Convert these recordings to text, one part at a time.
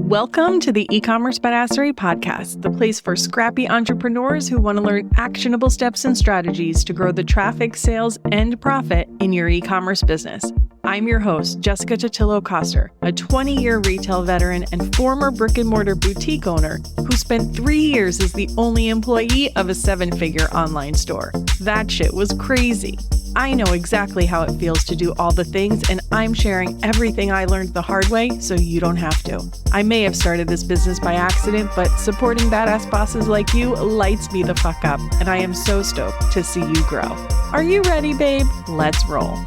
Welcome to the E-commerce Badassery Podcast, the place for scrappy entrepreneurs who want to learn actionable steps and strategies to grow the traffic, sales, and profit in your e-commerce business. I'm your host, Jessica Totillo-Coster, a 20-year retail veteran and former brick-and-mortar boutique owner who spent 3 years as the only employee of a 7-figure online store. That shit was crazy. I know exactly how it feels to do all the things, and I'm sharing everything I learned the hard way so you don't have to. I may have started this business by accident, but supporting badass bosses like you lights me the fuck up, and I am so stoked to see you grow. Are you ready, babe? Let's roll.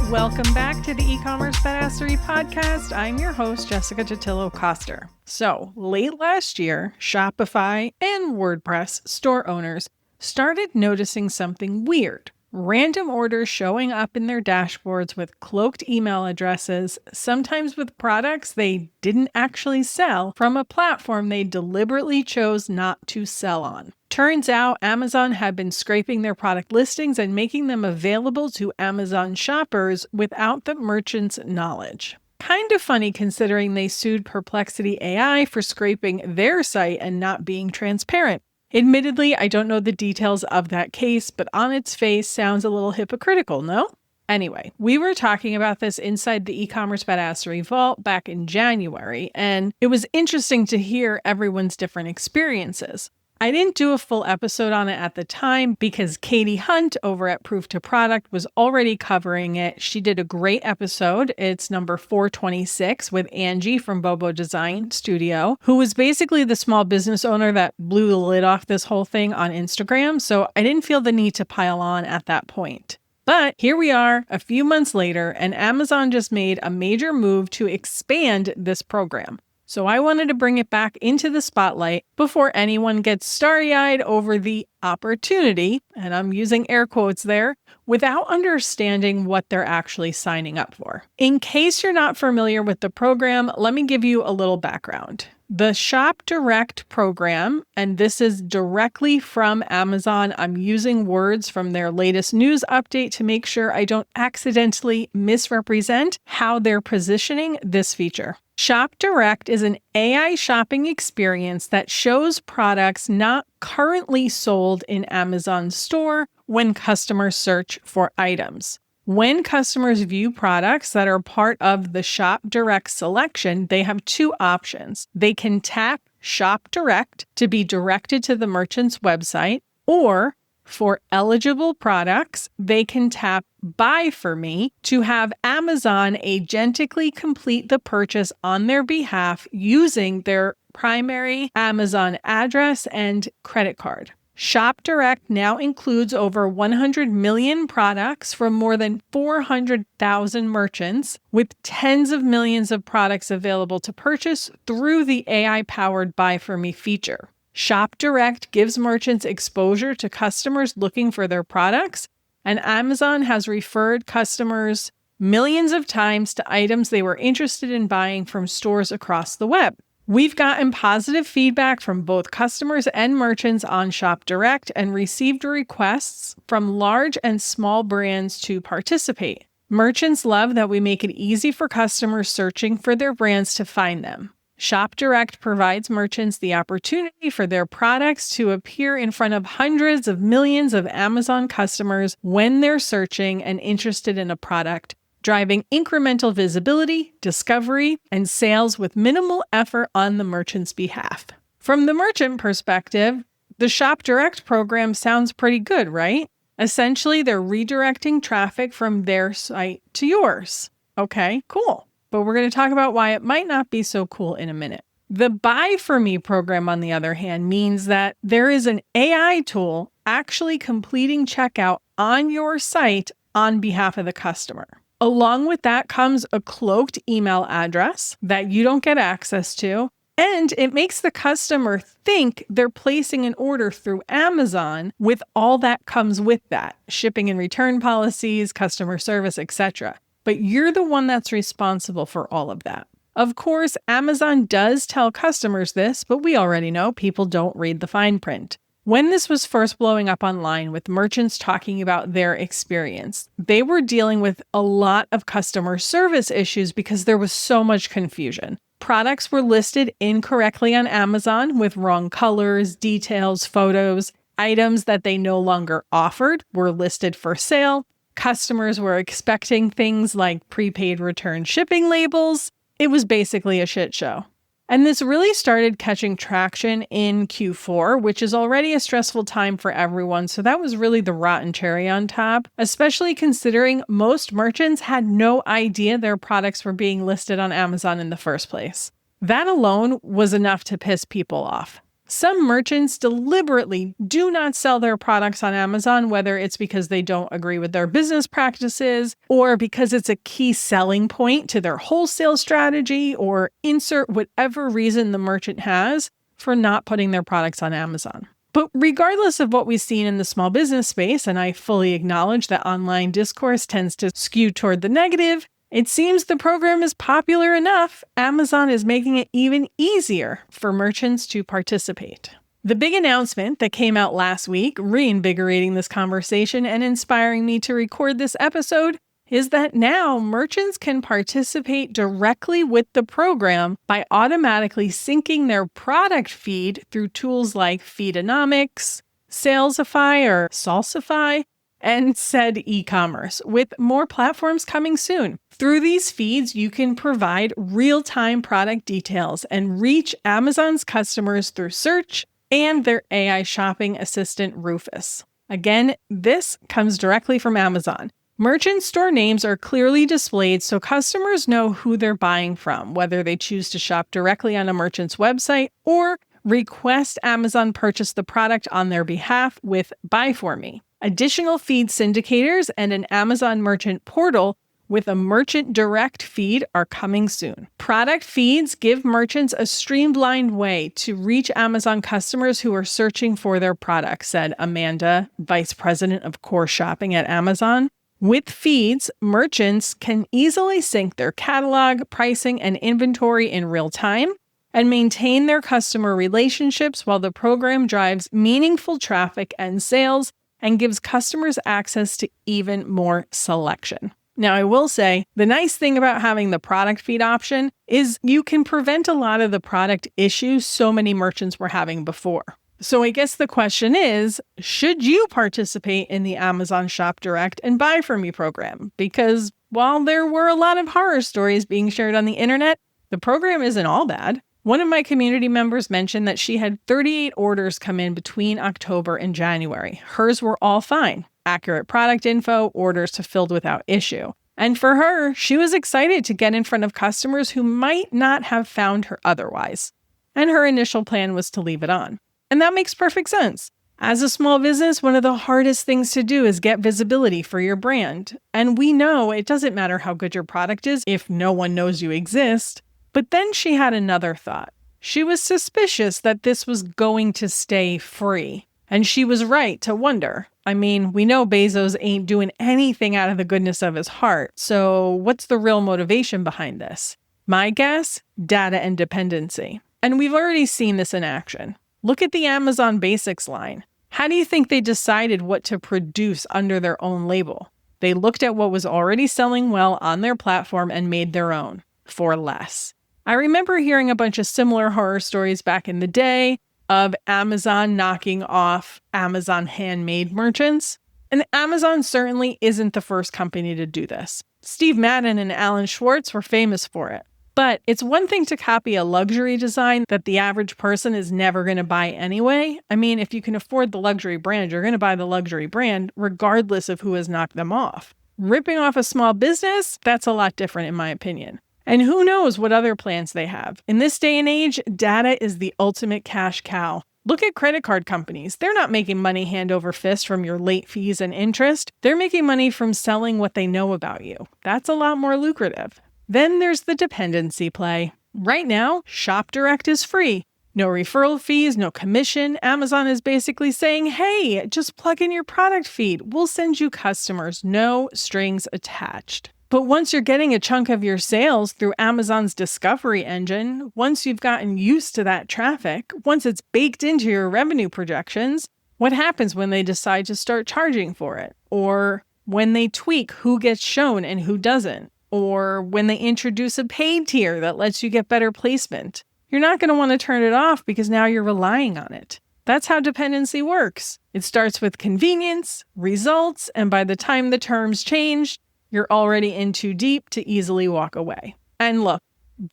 Welcome back to the E-commerce Badassery Podcast. I'm your host, Jessica Totillo-Coster. So, late last year, Shopify and WordPress store owners started noticing something weird. Random orders showing up in their dashboards with cloaked email addresses, sometimes with products they didn't actually sell from a platform they deliberately chose not to sell on. Turns out Amazon had been scraping their product listings and making them available to Amazon shoppers without the merchant's knowledge. Kind of funny considering they sued Perplexity AI for scraping their site and not being transparent. Admittedly, I don't know the details of that case, but on its face sounds a little hypocritical, no? Anyway, we were talking about this inside the E-commerce Badassery Vault back in January, and it was interesting to hear everyone's different experiences. I didn't do a full episode on it at the time because Katie Hunt over at Proof to Product was already covering it. She did a great episode. It's number 426 with Angie from Bobo Design Studio, who was basically the small business owner that blew the lid off this whole thing on Instagram. So I didn't feel the need to pile on at that point. But here we are a few months later, and Amazon just made a major move to expand this program. So I wanted to bring it back into the spotlight before anyone gets starry-eyed over the opportunity, and I'm using air quotes there, without understanding what they're actually signing up for. In case you're not familiar with the program, let me give you a little background. The Shop Direct program, and this is directly from Amazon. I'm using words from their latest news update to make sure I don't accidentally misrepresent how they're positioning this feature. Shop Direct is an AI shopping experience that shows products not currently sold in Amazon's store when customers search for items. When customers view products that are part of the Shop Direct selection, they have two options. They can tap Shop Direct to be directed to the merchant's website, or for eligible products, they can tap Buy for Me to have Amazon agentically complete the purchase on their behalf using their primary Amazon address and credit card. Shop Direct now includes over 100 million products from more than 400,000 merchants, with tens of millions of products available to purchase through the AI-powered Buy for Me feature. Shop Direct gives merchants exposure to customers looking for their products, and Amazon has referred customers millions of times to items they were interested in buying from stores across the web. We've gotten positive feedback from both customers and merchants on Shop Direct and received requests from large and small brands to participate. Merchants love that we make it easy for customers searching for their brands to find them. Shop Direct provides merchants the opportunity for their products to appear in front of hundreds of millions of Amazon customers when they're searching and interested in a product, driving incremental visibility, discovery, and sales with minimal effort on the merchant's behalf. From the merchant perspective, the Shop Direct program sounds pretty good, right? Essentially, they're redirecting traffic from their site to yours. Okay, cool. But we're going to talk about why it might not be so cool in a minute. The Buy for Me program, on the other hand, means that there is an AI tool actually completing checkout on your site on behalf of the customer. Along with that comes a cloaked email address that you don't get access to, and it makes the customer think they're placing an order through Amazon with all that comes with that, shipping and return policies, customer service, etc. But you're the one that's responsible for all of that. Of course, Amazon does tell customers this, but we already know people don't read the fine print. When this was first blowing up online with merchants talking about their experience, they were dealing with a lot of customer service issues because there was so much confusion. Products were listed incorrectly on Amazon with wrong colors, details, photos. Items that they no longer offered were listed for sale. Customers were expecting things like prepaid return shipping labels. It was basically a shit show. And this really started catching traction in Q4, which is already a stressful time for everyone. So that was really the rotten cherry on top, especially considering most merchants had no idea their products were being listed on Amazon in the first place. That alone was enough to piss people off. Some merchants deliberately do not sell their products on Amazon, whether it's because they don't agree with their business practices or because it's a key selling point to their wholesale strategy, or insert whatever reason the merchant has for not putting their products on Amazon. But regardless of what we've seen in the small business space, and I fully acknowledge that online discourse tends to skew toward the negative, it seems the program is popular enough, Amazon is making it even easier for merchants to participate. The big announcement that came out last week, reinvigorating this conversation and inspiring me to record this episode, is that now merchants can participate directly with the program by automatically syncing their product feed through tools like Feedonomics, Salesify or Salsify, and said e-commerce, with more platforms coming soon. Through these feeds, you can provide real-time product details and reach Amazon's customers through search and their AI shopping assistant, Rufus. Again, this comes directly from Amazon. Merchant store names are clearly displayed so customers know who they're buying from, whether they choose to shop directly on a merchant's website or request Amazon purchase the product on their behalf with Buy For Me. Additional feed syndicators and an Amazon merchant portal with a merchant direct feed are coming soon. Product feeds give merchants a streamlined way to reach Amazon customers who are searching for their products, said Amanda, Vice President of Core Shopping at Amazon. With feeds, merchants can easily sync their catalog, pricing, and inventory in real time and maintain their customer relationships while the program drives meaningful traffic and sales and gives customers access to even more selection. Now, I will say, the nice thing about having the product feed option is you can prevent a lot of the product issues so many merchants were having before. So I guess the question is, should you participate in the Amazon Shop Direct and Buy For Me program? Because while there were a lot of horror stories being shared on the internet, the program isn't all bad. One of my community members mentioned that she had 38 orders come in between October and January. Hers were all fine. Accurate product info, orders fulfilled without issue. And for her, she was excited to get in front of customers who might not have found her otherwise. And her initial plan was to leave it on. And that makes perfect sense. As a small business, one of the hardest things to do is get visibility for your brand. And we know it doesn't matter how good your product is if no one knows you exist. But then she had another thought. She was suspicious that this was going to stay free. And she was right to wonder. I mean, we know Bezos ain't doing anything out of the goodness of his heart. So what's the real motivation behind this? My guess, data and dependency. And we've already seen this in action. Look at the Amazon Basics line. How do you think they decided what to produce under their own label? They looked at what was already selling well on their platform and made their own for less. I remember hearing a bunch of similar horror stories back in the day of Amazon knocking off Amazon handmade merchants. And Amazon certainly isn't the first company to do this. Steve Madden and Alan Schwartz were famous for it. But it's one thing to copy a luxury design that the average person is never going to buy anyway. I mean, if you can afford the luxury brand, you're going to buy the luxury brand regardless of who has knocked them off. Ripping off a small business, that's a lot different in my opinion. And who knows what other plans they have. In this day and age, data is the ultimate cash cow. Look at credit card companies. They're not making money hand over fist from your late fees and interest. They're making money from selling what they know about you. That's a lot more lucrative. Then there's the dependency play. Right now, Shop Direct is free. No referral fees, no commission. Amazon is basically saying, hey, just plug in your product feed. We'll send you customers. No strings attached. But once you're getting a chunk of your sales through Amazon's discovery engine, once you've gotten used to that traffic, once it's baked into your revenue projections, What happens when they decide to start charging for it? Or when they tweak who gets shown and who doesn't? Or when they introduce a paid tier that lets you get better placement? You're not going to want to turn it off because now you're relying on it. That's how dependency works. It starts with convenience, results, and by the time the terms change, you're already in too deep to easily walk away. And look,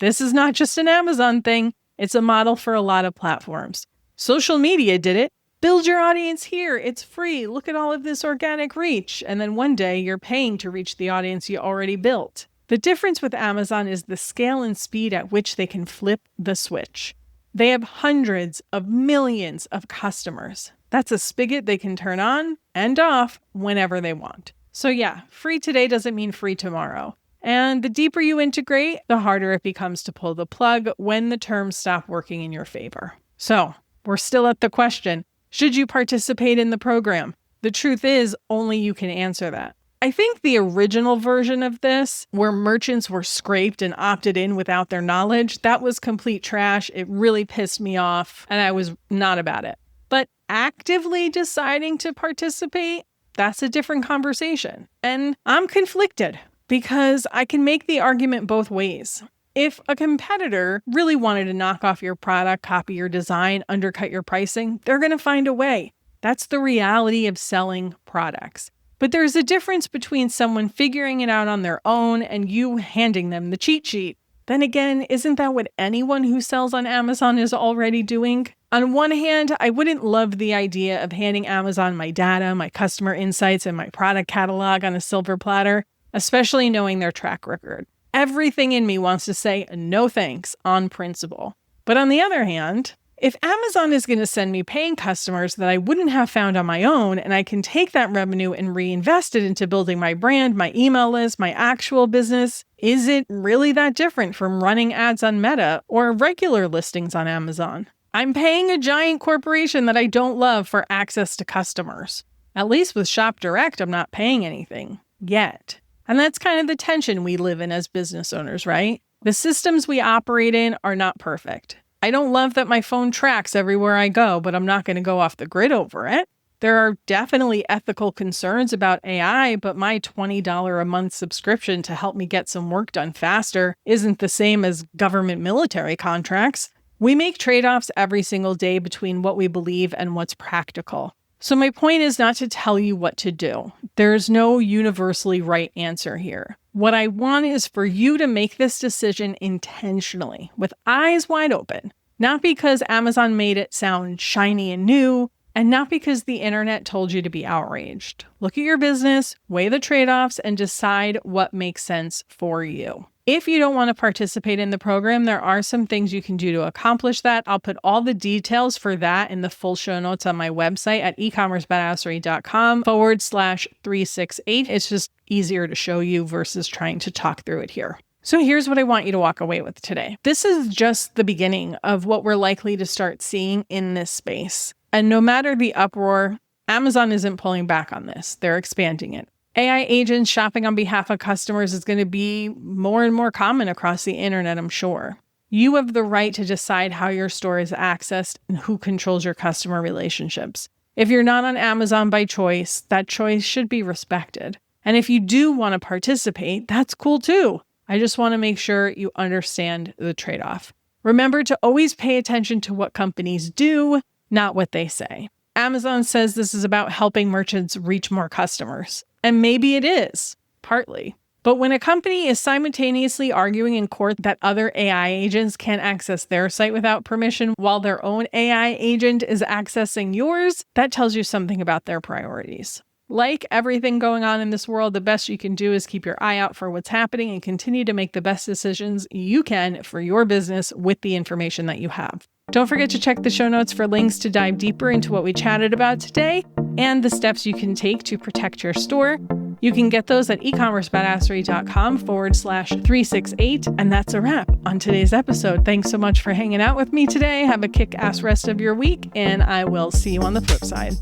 this is not just an Amazon thing. It's a model for a lot of platforms. Social media did it. Build your audience here. It's free. Look at all of this organic reach. And then one day you're paying to reach the audience you already built. The difference with Amazon is the scale and speed at which they can flip the switch. They have hundreds of millions of customers. That's a spigot they can turn on and off whenever they want. So yeah, free today doesn't mean free tomorrow. And the deeper you integrate, the harder it becomes to pull the plug when the terms stop working in your favor. So we're still at the question, should you participate in the program? The truth is, only you can answer that. I think the original version of this, where merchants were scraped and opted in without their knowledge, that was complete trash. It really pissed me off, and I was not about it. But actively deciding to participate, that's a different conversation. And I'm conflicted because I can make the argument both ways. If a competitor really wanted to knock off your product, copy your design, undercut your pricing, they're going to find a way. That's the reality of selling products. But there's a difference between someone figuring it out on their own and you handing them the cheat sheet. Then again, isn't that what anyone who sells on Amazon is already doing? On one hand, I wouldn't love the idea of handing Amazon my data, my customer insights, and my product catalog on a silver platter, especially knowing their track record. Everything in me wants to say no thanks on principle. But on the other hand, if Amazon is going to send me paying customers that I wouldn't have found on my own, and I can take that revenue and reinvest it into building my brand, my email list, my actual business, is it really that different from running ads on Meta or regular listings on Amazon? I'm paying a giant corporation that I don't love for access to customers. At least with Shop Direct, I'm not paying anything yet. And that's kind of the tension we live in as business owners, right? The systems we operate in are not perfect. I don't love that my phone tracks everywhere I go, but I'm not going to go off the grid over it. There are definitely ethical concerns about AI, but my $20 a month subscription to help me get some work done faster isn't the same as government military contracts. We make trade-offs every single day between what we believe and what's practical. So my point is not to tell you what to do. There's no universally right answer here. What I want is for you to make this decision intentionally, with eyes wide open, not because Amazon made it sound shiny and new, and not because the internet told you to be outraged. Look at your business, weigh the trade-offs, and decide what makes sense for you. If you don't want to participate in the program, there are some things you can do to accomplish that. I'll put all the details for that in the full show notes on my website at ecommercebadassery.com/368. It's just easier to show you versus trying to talk through it here. So here's what I want you to walk away with today. This is just the beginning of what we're likely to start seeing in this space. And no matter the uproar, Amazon isn't pulling back on this. They're expanding it. AI agents shopping on behalf of customers is going to be more and more common across the internet, I'm sure. You have the right to decide how your store is accessed and who controls your customer relationships. If you're not on Amazon by choice, that choice should be respected. And if you do want to participate, that's cool too. I just want to make sure you understand the trade-off. Remember to always pay attention to what companies do, not what they say. Amazon says this is about helping merchants reach more customers. And maybe it is, partly. But when a company is simultaneously arguing in court that other AI agents can't access their site without permission while their own AI agent is accessing yours, that tells you something about their priorities. Like everything going on in this world, the best you can do is keep your eye out for what's happening and continue to make the best decisions you can for your business with the information that you have. Don't forget to check the show notes for links to dive deeper into what we chatted about today and the steps you can take to protect your store. You can get those at ecommercebadassery.com/368. And that's a wrap on today's episode. Thanks so much for hanging out with me today. Have a kick-ass rest of your week, and I will see you on the flip side.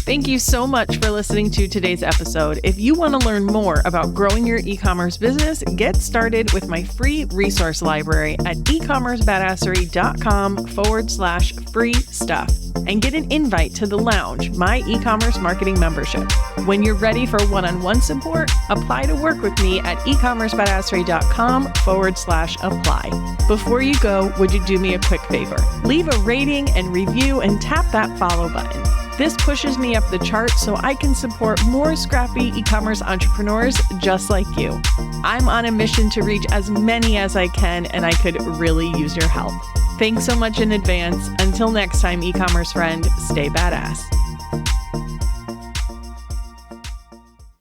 Thank you so much for listening to today's episode. If you want to learn more about growing your e-commerce business, get started with my free resource library at ecommercebadassery.com/free stuff and get an invite to the Lounge, my e-commerce marketing membership. When you're ready for one-on-one support, apply to work with me at ecommercebadassery.com/apply. Before you go, would you do me a quick favor? Leave a rating and review and tap that follow button. This pushes me up the charts so I can support more scrappy e-commerce entrepreneurs just like you. I'm on a mission to reach as many as I can, and I could really use your help. Thanks so much in advance. Until next time, e-commerce friend, stay badass.